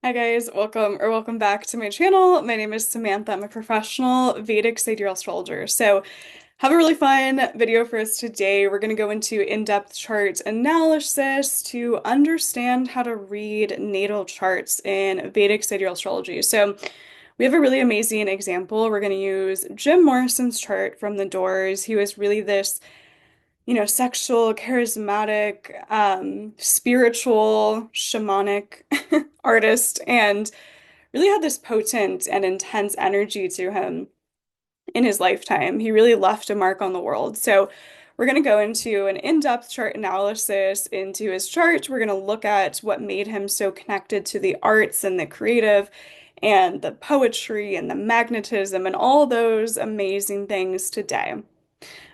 Hi guys, welcome back to my channel. My name is Samantha. I'm a professional Vedic sidereal astrologer. So, have a really fun video for us today. We're going to go into in-depth chart analysis to understand how to read natal charts in Vedic sidereal astrology. So, we have a really amazing example. We're going to use Jim Morrison's chart from the Doors. He was really this sexual, charismatic, spiritual, shamanic artist, and really had this potent and intense energy to him in his lifetime. He really left a mark on the world. So we're going to go into an in-depth chart analysis into his chart. We're going to look at what made him so connected to the arts and the creative and the poetry and the magnetism and all those amazing things today.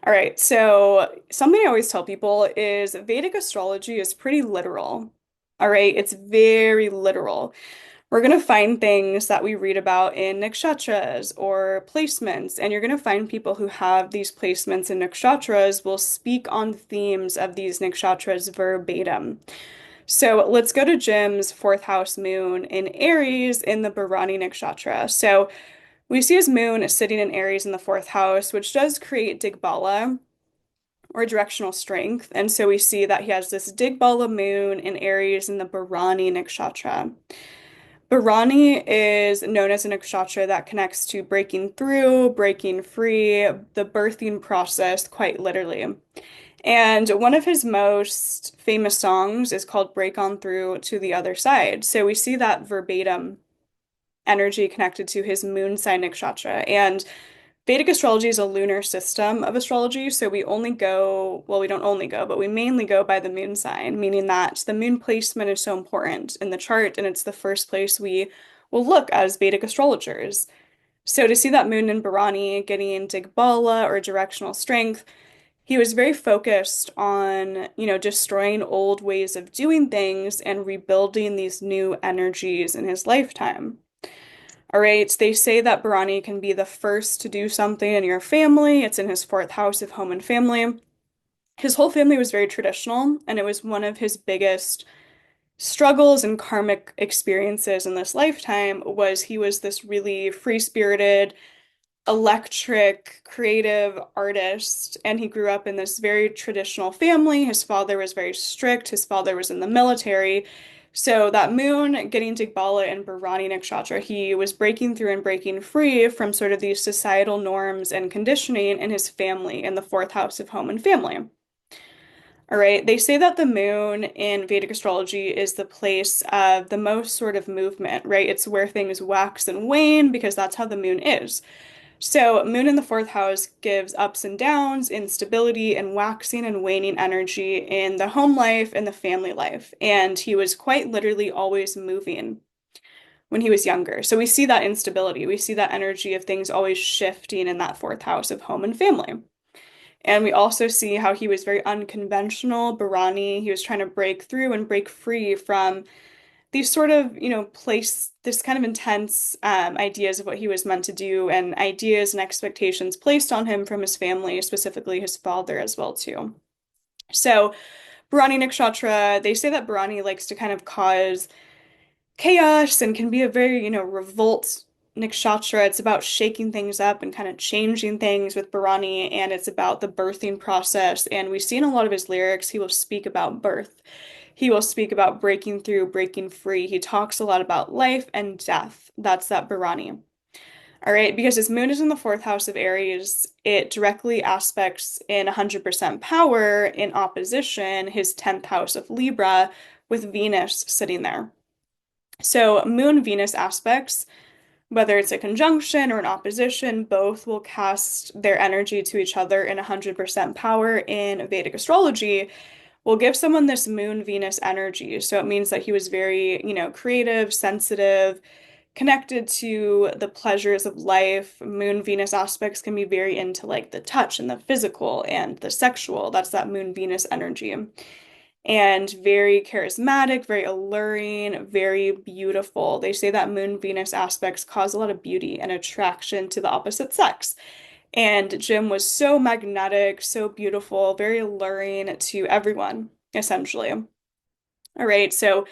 All right, so something I always tell people is Vedic astrology is pretty literal. All right, it's very literal. We're going to find things that we read about in nakshatras or placements, and you're going to find people who have these placements in nakshatras will speak on themes of these nakshatras verbatim. So let's go to Jim's fourth house moon in Aries in the Bharani nakshatra. So we see his moon sitting in Aries in the fourth house, which does create Digbala or directional strength. And so we see that he has this Digbala moon in Aries in the Bharani nakshatra. Bharani is known as a nakshatra that connects to breaking through, breaking free, the birthing process, quite literally. And one of his most famous songs is called Break On Through to the Other Side. So we see that verbatim energy connected to his moon sign nakshatra. And Vedic astrology is a lunar system of astrology, so we only go, well, we don't only go, but we mainly go by the moon sign, meaning that the moon placement is so important in the chart, and it's the first place we will look as Vedic astrologers. So to see that moon in Bharani getting Digbala or directional strength, he was very focused on, destroying old ways of doing things and rebuilding these new energies in his lifetime. All right, they say that Bharani can be the first to do something in your family. It's in his fourth house of home and family. His whole family was very traditional, and it was one of his biggest struggles and karmic experiences in this lifetime was he was this really free-spirited, electric, creative artist, and he grew up in this very traditional family. His father was very strict. His father was in the military. So that moon getting Digbala and Bharani Nakshatra, he was breaking through and breaking free from sort of these societal norms and conditioning in his family in the fourth house of home and family. All right, they say that the moon in Vedic astrology is the place of the most sort of movement, right? It's where things wax and wane because that's how the moon is. So, moon in the fourth house gives ups and downs, instability, and waxing and waning energy in the home life and the family life. And he was quite literally always moving when he was younger. So, we see that instability. We see that energy of things always shifting in that fourth house of home and family. And we also see how he was very unconventional, Bharani. He was trying to break through and break free from these sort of, place this kind of intense ideas of what he was meant to do and ideas and expectations placed on him from his family, specifically his father as well too. So Bharani Nakshatra, they say that Bharani likes to kind of cause chaos and can be a very, revolt nakshatra. It's about shaking things up and kind of changing things with Bharani, and it's about the birthing process. And we see in a lot of his lyrics, he will speak about birth. He will speak about breaking through, breaking free. He talks a lot about life and death. That's that Bharani. All right, because his moon is in the fourth house of Aries, it directly aspects in 100% power in opposition his 10th house of Libra with Venus sitting there. So, Moon Venus aspects, whether it's a conjunction or an opposition, both will cast their energy to each other in 100% power in Vedic astrology, will give someone this Moon Venus energy. So, it means that he was very, creative, sensitive, connected to the pleasures of life. Moon Venus aspects can be very into like the touch and the physical and the sexual. That's that Moon Venus energy and very charismatic, very alluring, very beautiful. They say that Moon Venus aspects cause a lot of beauty and attraction to the opposite sex. And Jim was so magnetic, so beautiful, very alluring to everyone, essentially. All right, so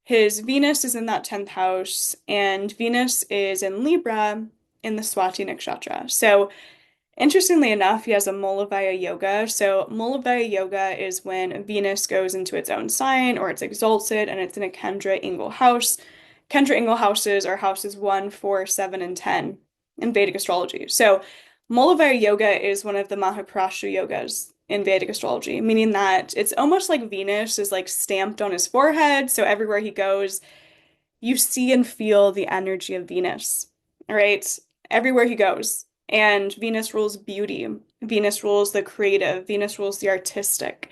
His Venus is in that 10th house, and Venus is in Libra in the Swati Nakshatra. So, interestingly enough, he has a Mulavaya Yoga. So, Mulavaya Yoga is when Venus goes into its own sign or it's exalted and it's in a Kendra Ingle house. Kendra Ingle houses are houses 1, 4, 7, and 10 in Vedic astrology. So, Mulavaya Yoga is one of the Mahaprashu yogas in Vedic astrology, meaning that it's almost like Venus is like stamped on his forehead. So, everywhere he goes, you see and feel the energy of Venus, all right? Everywhere he goes. And Venus rules beauty. Venus rules the creative. Venus rules the artistic.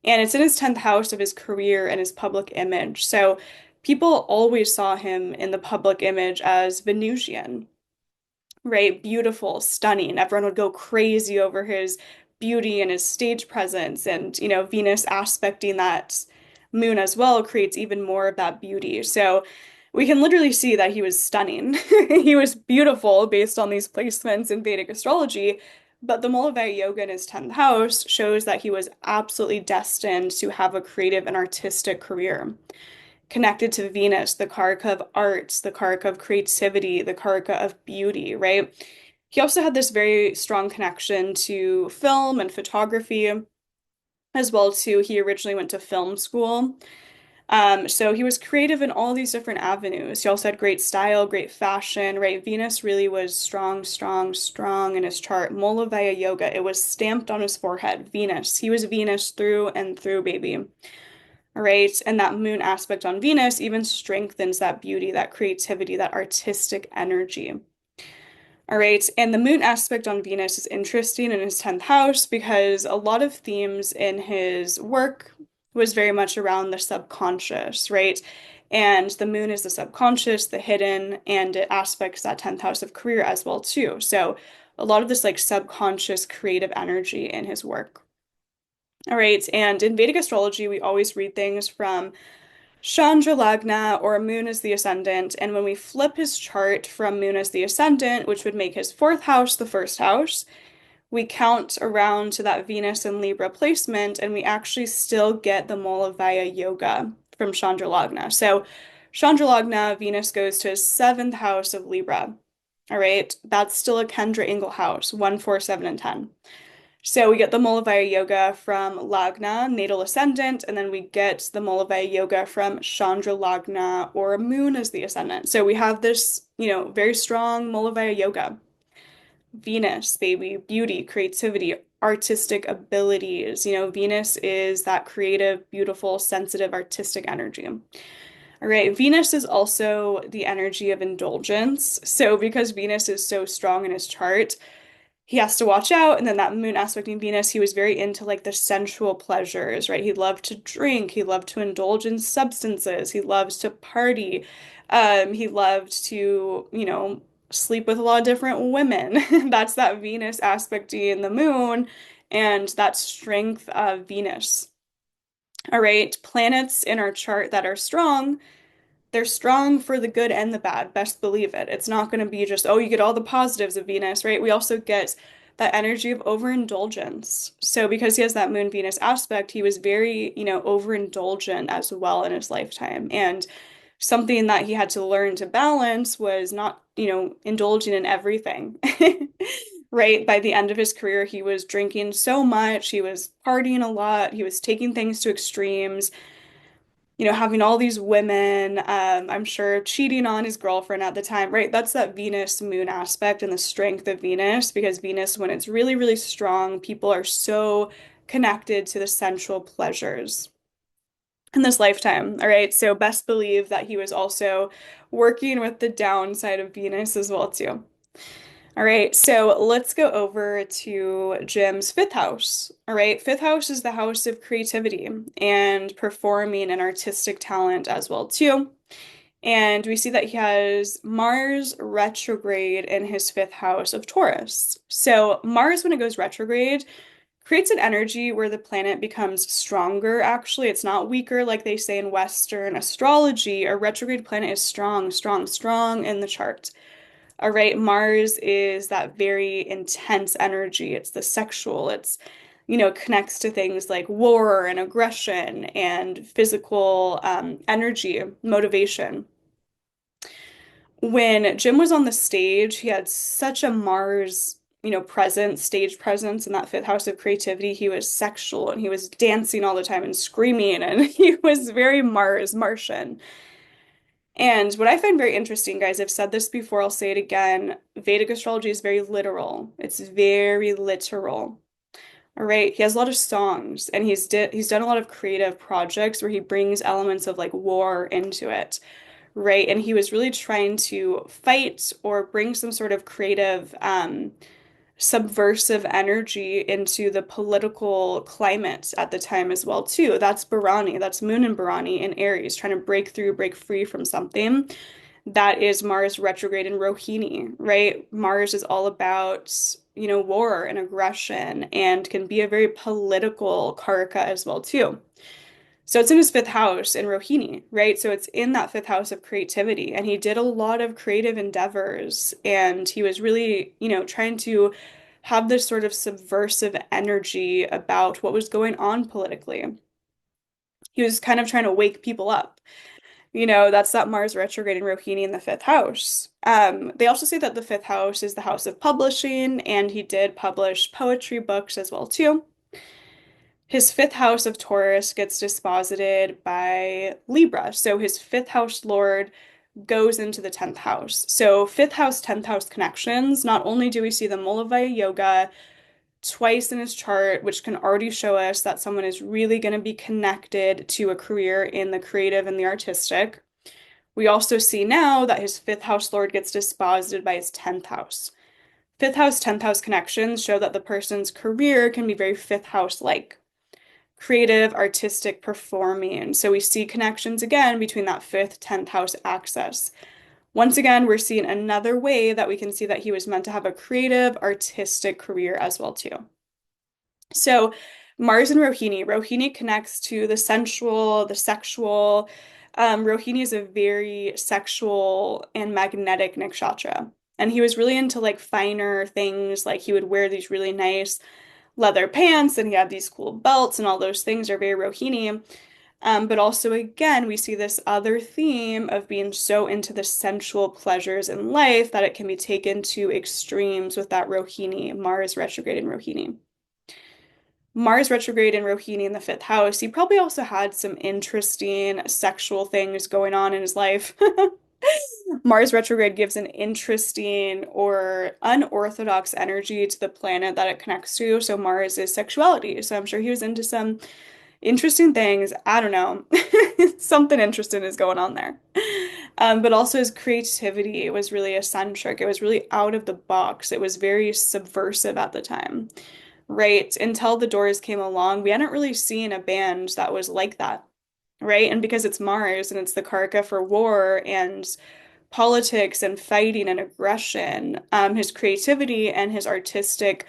And it's in his 10th house of his career and his public image. So people always saw him in the public image as Venusian, right? Beautiful, stunning. Everyone would go crazy over his beauty and his stage presence. And, Venus aspecting that moon as well creates even more of that beauty. So we can literally see that he was stunning. He was beautiful based on these placements in Vedic astrology. But the Mulavaya Yoga in his 10th house shows that he was absolutely destined to have a creative and artistic career connected to Venus, the Karaka of arts, the Karaka of creativity, the Karaka of beauty, right? He also had this very strong connection to film and photography, as well too. He originally went to film school. So he was creative in all these different avenues. He also had great style, great fashion, right? Venus really was strong, strong, strong in his chart. Mulavaya Yoga, it was stamped on his forehead. Venus. He was Venus through and through, baby. All right. And that moon aspect on Venus even strengthens that beauty, that creativity, that artistic energy. All right. And the moon aspect on Venus is interesting in his 10th house because a lot of themes in his work was very much around the subconscious, right? And the moon is the subconscious, the hidden, and it aspects that 10th house of career as well too. So a lot of this like subconscious creative energy in his work. All right. And in Vedic astrology, we always read things from Chandra Lagna or Moon as the ascendant. And when we flip his chart from Moon as the ascendant, which would make his fourth house the first house, we count around to that Venus and Libra placement, and we actually still get the Mulavaya Yoga from Chandra Lagna. So Chandra Lagna, Venus goes to his seventh house of Libra. All right, that's still a Kendra Ingle house, 1, 4, 7, and 10. So we get the Mulavaya Yoga from Lagna, natal ascendant, and then we get the Mulavaya Yoga from Chandra Lagna or Moon as the ascendant. So we have this, very strong Mulavaya Yoga. Venus, baby, beauty, creativity, artistic abilities. Venus is that creative, beautiful, sensitive, artistic energy. All right, Venus is also the energy of indulgence. So because Venus is so strong in his chart, he has to watch out. And then that moon aspecting Venus, he was very into like the sensual pleasures, right? He loved to drink, he loved to indulge in substances, he loves to party, he loved to, sleep with a lot of different women. That's that Venus aspecting in the moon and that strength of Venus. All right, planets in our chart that are strong, they're strong for the good and the bad. Best believe it. It's not going to be just, oh, you get all the positives of Venus, right? We also get that energy of overindulgence. So because he has that moon Venus aspect, he was very, overindulgent as well in his lifetime. And something that he had to learn to balance was not, indulging in everything. Right? By the end of his career, he was drinking so much, he was partying a lot, he was taking things to extremes, having all these women, I'm sure cheating on his girlfriend at the time, right? That's that Venus moon aspect and the strength of Venus, because Venus, when it's really, really strong, people are so connected to the sensual pleasures in this lifetime. All right. So best believe that he was also working with the downside of Venus as well, too. All right, so let's go over to Jim's fifth house. All right, fifth house is the house of creativity and performing and artistic talent as well too. And we see that he has Mars retrograde in his fifth house of Taurus. So Mars, when it goes retrograde, creates an energy where the planet becomes stronger, actually. It's not weaker like they say in Western astrology. A retrograde planet is strong, strong, strong in the chart. All right, Mars is that very intense energy. It's the sexual, it's connects to things like war and aggression and physical energy, motivation. When Jim was on the stage, he had such a Mars, presence, stage presence in that fifth house of creativity. He was sexual and he was dancing all the time and screaming, and he was very Martian. And what I find very interesting, guys, I've said this before, I'll say it again. Vedic astrology is very literal. It's very literal. All right. He has a lot of songs and he's done a lot of creative projects where he brings elements of like war into it. Right. And he was really trying to fight or bring some sort of creative subversive energy into the political climate at the time as well, too. That's Bharani, that's Moon and Bharani in Aries, trying to break through, break free from something. That is Mars retrograde in Rohini, right? Mars is all about, war and aggression and can be a very political karaka as well, too. So it's in his fifth house in Rohini, right? So it's in that fifth house of creativity. And he did a lot of creative endeavors. And he was really, trying to have this sort of subversive energy about what was going on politically. He was kind of trying to wake people up. That's that Mars retrograde in Rohini in the fifth house. They also say that the fifth house is the house of publishing, and he did publish poetry books as well, too. His fifth house of Taurus gets disposited by Libra. So his fifth house lord goes into the 10th house. So fifth house, 10th house connections, not only do we see the Mulavaya yoga twice in his chart, which can already show us that someone is really going to be connected to a career in the creative and the artistic. We also see now that his fifth house lord gets disposited by his 10th house. Fifth house, 10th house connections show that the person's career can be very fifth house like creative, artistic, performing. So we see connections again between that fifth, 10th house axis. Once again, we're seeing another way that we can see that he was meant to have a creative, artistic career as well, too. So Mars and Rohini. Rohini connects to the sensual, the sexual. Rohini is a very sexual and magnetic nakshatra. And he was really into like finer things, like he would wear these really nice leather pants and he had these cool belts and all those things are very Rohini. But also, again, we see this other theme of being so into the sensual pleasures in life that it can be taken to extremes with that Rohini, Mars retrograde in Rohini. Mars retrograde in Rohini in the fifth house, he probably also had some interesting sexual things going on in his life. Mars retrograde gives an interesting or unorthodox energy to the planet that it connects to. So Mars is sexuality. So I'm sure he was into some interesting things. I don't know. Something interesting is going on there. But also his creativity was really eccentric. It was really out of the box. It was very subversive at the time, right? Until the Doors came along, we hadn't really seen a band that was like that, right? And because it's Mars and it's the karaka for war and politics and fighting and aggression, his creativity and his artistic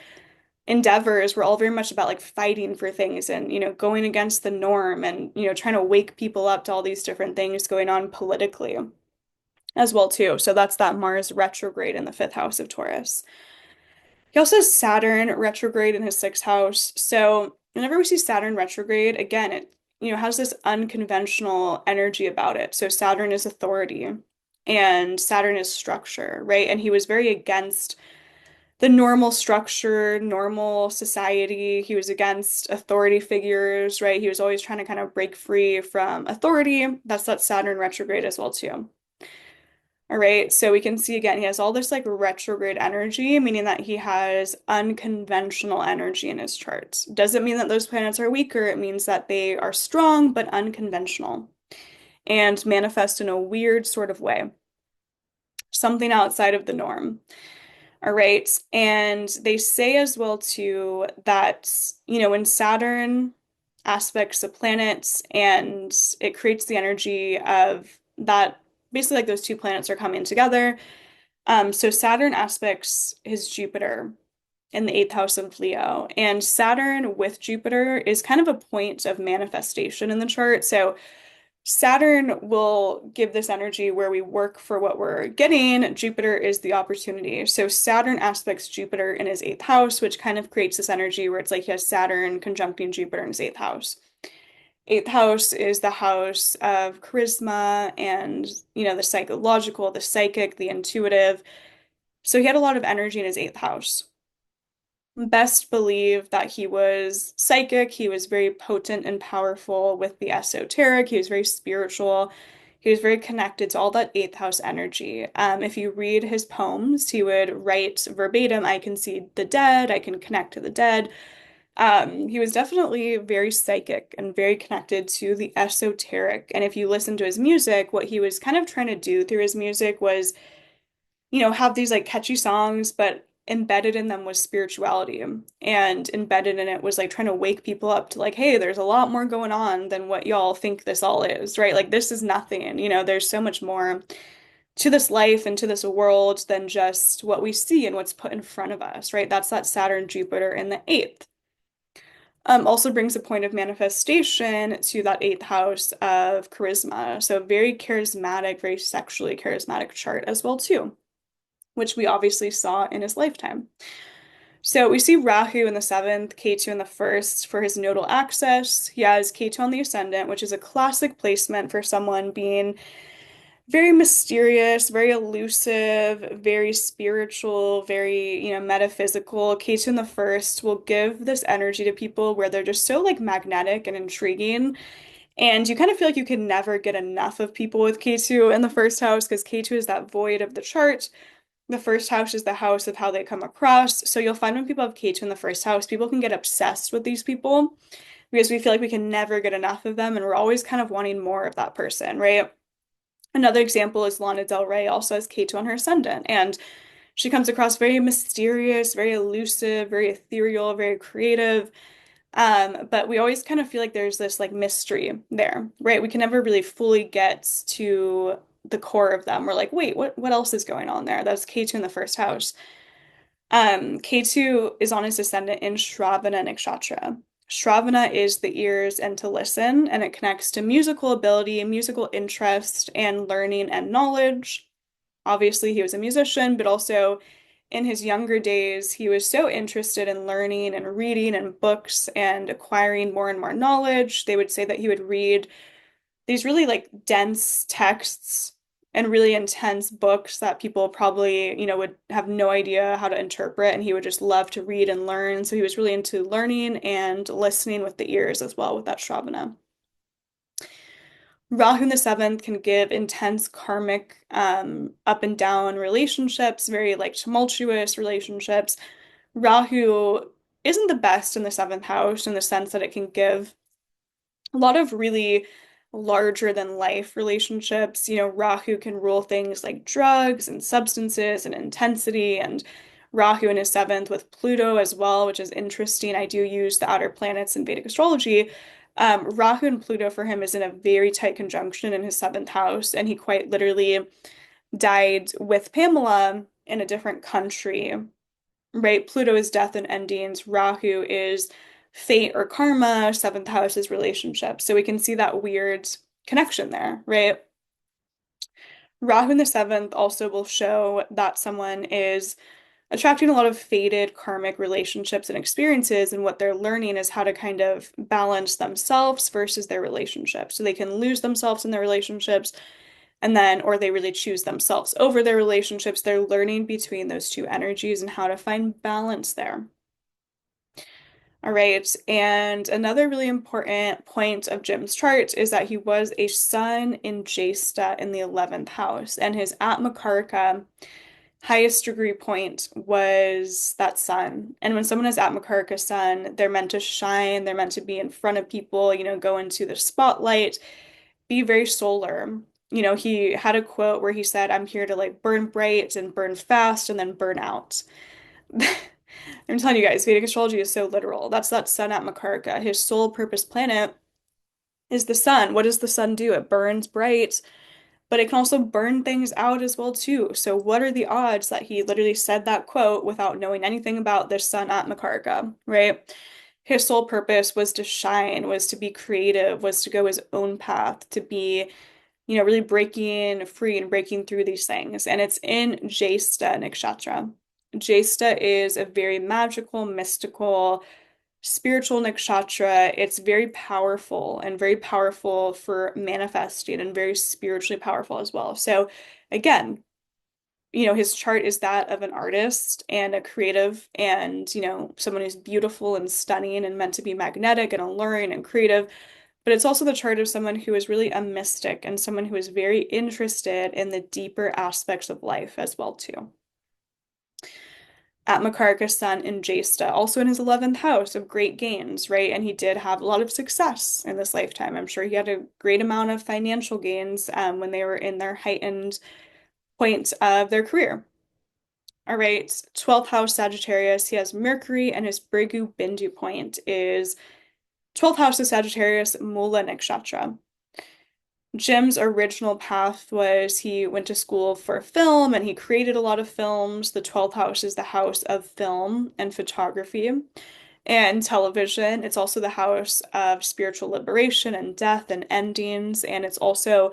endeavors were all very much about like fighting for things and, going against the norm and, trying to wake people up to all these different things going on politically as well too. So that's that Mars retrograde in the fifth house of Taurus. He also has Saturn retrograde in his sixth house. So whenever we see Saturn retrograde, again, it, has this unconventional energy about it. So Saturn is authority and Saturn is structure, right? And he was very against the normal structure, normal society. He was against authority figures, right? He was always trying to kind of break free from authority. That's that Saturn retrograde as well, too. All right, so we can see again, he has all this like retrograde energy, meaning that he has unconventional energy in his charts. Doesn't mean that those planets are weaker, it means that they are strong but unconventional and manifest in a weird sort of way, something outside of the norm. All right. And they say as well too that, when Saturn aspects the planets and it creates the energy of that, basically like those two planets are coming together. So Saturn aspects his Jupiter in the eighth house of Leo. And Saturn with Jupiter is kind of a point of manifestation in the chart. So Saturn will give this energy where we work for what we're getting. Jupiter is the opportunity. So Saturn aspects Jupiter in his eighth house, which kind of creates this energy where it's like he has Saturn conjuncting Jupiter in his eighth house. Eighth house is the house of charisma and, the psychological, the psychic, the intuitive. So he had a lot of energy in his eighth house. Best believe that he was psychic. He was very potent and powerful with the esoteric. He was very spiritual. He was very connected to all that eighth house energy. If you read his poems, he would write verbatim, I can see the dead, I can connect to the dead. He was definitely very psychic and very connected to the esoteric. And if you listen to his music, what he was kind of trying to do through his music was have these like catchy songs, but embedded in them was spirituality. And embedded in it was like trying to wake people up to like, hey, there's a lot more going on than what y'all think this all is, right? Like this is nothing, there's so much more to this life and to this world than just what we see and what's put in front of us, right? That's that Saturn Jupiter in the eighth. Also brings a point of manifestation to that eighth house of charisma. So very charismatic, very sexually charismatic chart as well too, which we obviously saw in his lifetime. So we see Rahu in the seventh, Ketu in the first for his nodal axis. He has Ketu on the ascendant, which is a classic placement for someone being very mysterious, very elusive, very spiritual, very, metaphysical. Ketu in the first will give this energy to people where they're just so like magnetic and intriguing. And you kind of feel like you can never get enough of people with Ketu in the first house because Ketu is that void of the chart. The first house is the house of how they come across. So you'll find when people have Ketu in the first house, people can get obsessed with these people because we feel like we can never get enough of them and we're always kind of wanting more of that person, right? Another example is Lana Del Rey also has Ketu on her ascendant, and she comes across very mysterious, very elusive, very ethereal, very creative. But we always kind of feel like there's this like mystery there, right? We can never really fully get to the core of them. We're like, wait, what else is going on there? That's Ketu in the first house. Ketu is on his ascendant in Shravana Nakshatra. Shravana is the ears and to listen, and it connects to musical ability, musical interest, and learning and knowledge. Obviously, he was a musician, but also in his younger days, he was so interested in learning and reading and books and acquiring more and more knowledge. They would say that he would read these really like dense texts and really intense books that people probably, would have no idea how to interpret, and he would just love to read and learn. So he was really into learning and listening with the ears as well with that Shravana. Rahu in the seventh can give intense karmic up and down relationships, very like tumultuous relationships. Rahu isn't the best in the seventh house in the sense that it can give a lot of really larger than life relationships. Rahu can rule things like drugs and substances and intensity, and Rahu in his seventh with Pluto as well, which is interesting. I do use the outer planets in Vedic astrology. Rahu and Pluto for him is in a very tight conjunction in his seventh house, and he quite literally died with Pamela in a different country, right? Pluto is death and endings. Rahu is fate or karma. Seventh house is relationships. So we can see that weird connection there, right? Rahu in the seventh also will show that someone is attracting a lot of fated karmic relationships and experiences, and what they're learning is how to kind of balance themselves versus their relationships. So they can lose themselves in their relationships, and then, or they really choose themselves over their relationships. They're learning between those two energies and how to find balance there. All right, and another really important point of Jim's chart is that he was a sun in Jesta in the 11th house, and his Atmakarika highest degree point was that sun. And when someone has Atmakarika sun, they're meant to shine, they're meant to be in front of people, go into the spotlight, be very solar. He had a quote where he said, I'm here to like burn bright and burn fast and then burn out. I'm telling you guys, Vedic astrology is so literal. That's that sun at Makaraka. His sole purpose planet is the sun. What does the sun do? It burns bright, but it can also burn things out as well too. So what are the odds that he literally said that quote without knowing anything about this sun at Makaraka, right? his sole purpose was to shine, was to be creative, was to go his own path, to be, really breaking free and breaking through these things. And it's in Jesta Nakshatra. Jesta is a very magical, mystical, spiritual nakshatra. It's very powerful and very powerful for manifesting and very spiritually powerful as well. So again, his chart is that of an artist and a creative and, someone who's beautiful and stunning and meant to be magnetic and alluring and creative. But it's also the chart of someone who is really a mystic and someone who is very interested in the deeper aspects of life as well, too. Atmakarika's sun in Jesta, also in his 11th house of great gains, right? And he did have a lot of success in this lifetime. I'm sure he had a great amount of financial gains when they were in their heightened point of their career. All right, 12th house Sagittarius, he has Mercury, and his Brigu Bindu point is 12th house of Sagittarius, Mula Nakshatra. Jim's original path was he went to school for film and he created a lot of films. The 12th house is the house of film and photography and television. It's also the house of spiritual liberation and death and endings. And it's also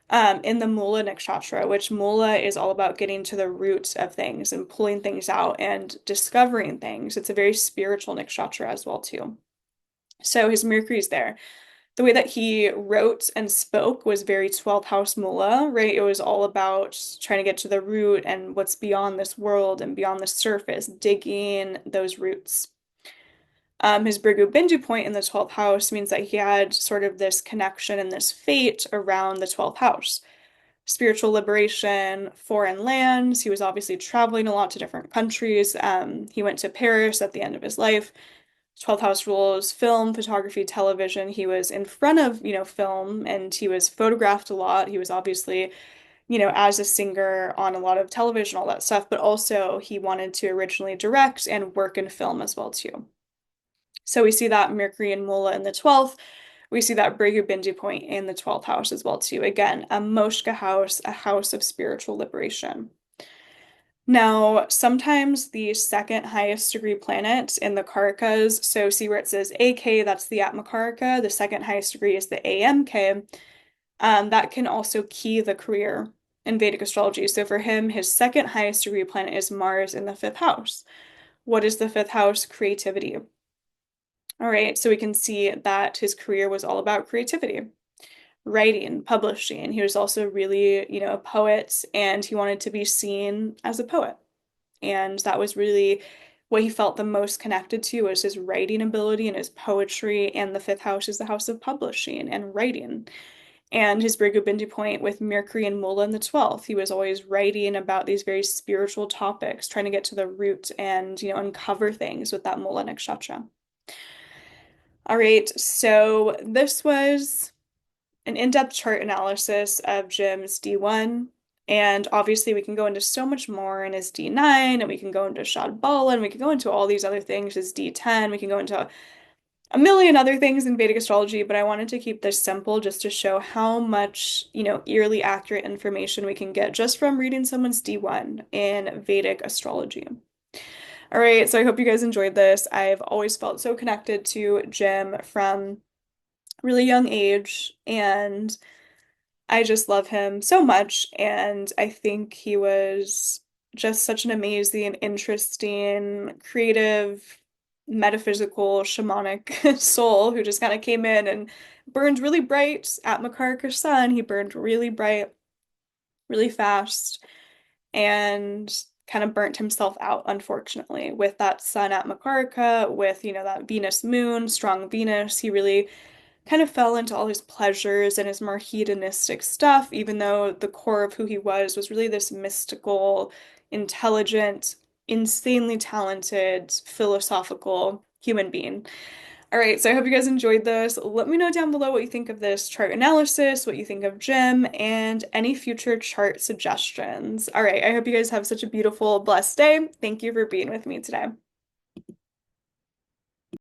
in the Mula Nakshatra, which Mula is all about getting to the root of things and pulling things out and discovering things. It's a very spiritual nakshatra as well, too. So his Mercury's there. The way that he wrote and spoke was very 12th house Mula, right? It was all about trying to get to the root and what's beyond this world and beyond the surface, digging those roots. His Brigu Bindu point in the 12th house means that he had sort of this connection and this fate around the 12th house. Spiritual liberation, foreign lands. He was obviously traveling a lot to different countries. He went to Paris at the end of his life. 12th house rules film, photography, television. He was in front of, film and he was photographed a lot. He was obviously, as a singer on a lot of television, all that stuff, but also he wanted to originally direct and work in film as well too. So we see that Mercury and Mula in the 12th. We see that Brigu Bindi point in the 12th house as well too. Again, a Moshka house, a house of spiritual liberation. Now, sometimes the second highest degree planet in the Karakas, so see where it says AK, that's the Atmakarika, the second highest degree is the AMK, that can also key the career in Vedic astrology. So for him, his second highest degree planet is Mars in the fifth house. What is the fifth house? Creativity. All right, so we can see that his career was all about creativity, writing, publishing. He was also really, a poet, and he wanted to be seen as a poet. And that was really what he felt the most connected to was his writing ability and his poetry. And the fifth house is the house of publishing and writing. And his Brigu Bindi point with Mercury and Mula in the 12th, he was always writing about these very spiritual topics, trying to get to the root and, uncover things with that Mula Nakshatra. All right, so this was an in-depth chart analysis of Jim's D1. And obviously, we can go into so much more in his D9, and we can go into Shadbala, and we can go into all these other things, his D10. We can go into a million other things in Vedic astrology, but I wanted to keep this simple just to show how much, eerily accurate information we can get just from reading someone's D1 in Vedic astrology. All right, so I hope you guys enjoyed this. I've always felt so connected to Jim from really young age, and I just love him so much. And I think he was just such an amazing, interesting, creative, metaphysical, shamanic soul who just kind of came in and burned really bright at Makaraka's sun. He burned really bright, really fast, and kind of burnt himself out, unfortunately, with that sun at Makaraka, with, that Venus moon, strong Venus. He really kind of fell into all his pleasures and his more hedonistic stuff, even though the core of who he was really this mystical, intelligent, insanely talented, philosophical human being. All right, so I hope you guys enjoyed this. Let me know down below what you think of this chart analysis, what you think of Jim, and any future chart suggestions. All right, I hope you guys have such a beautiful, blessed day. Thank you for being with me today.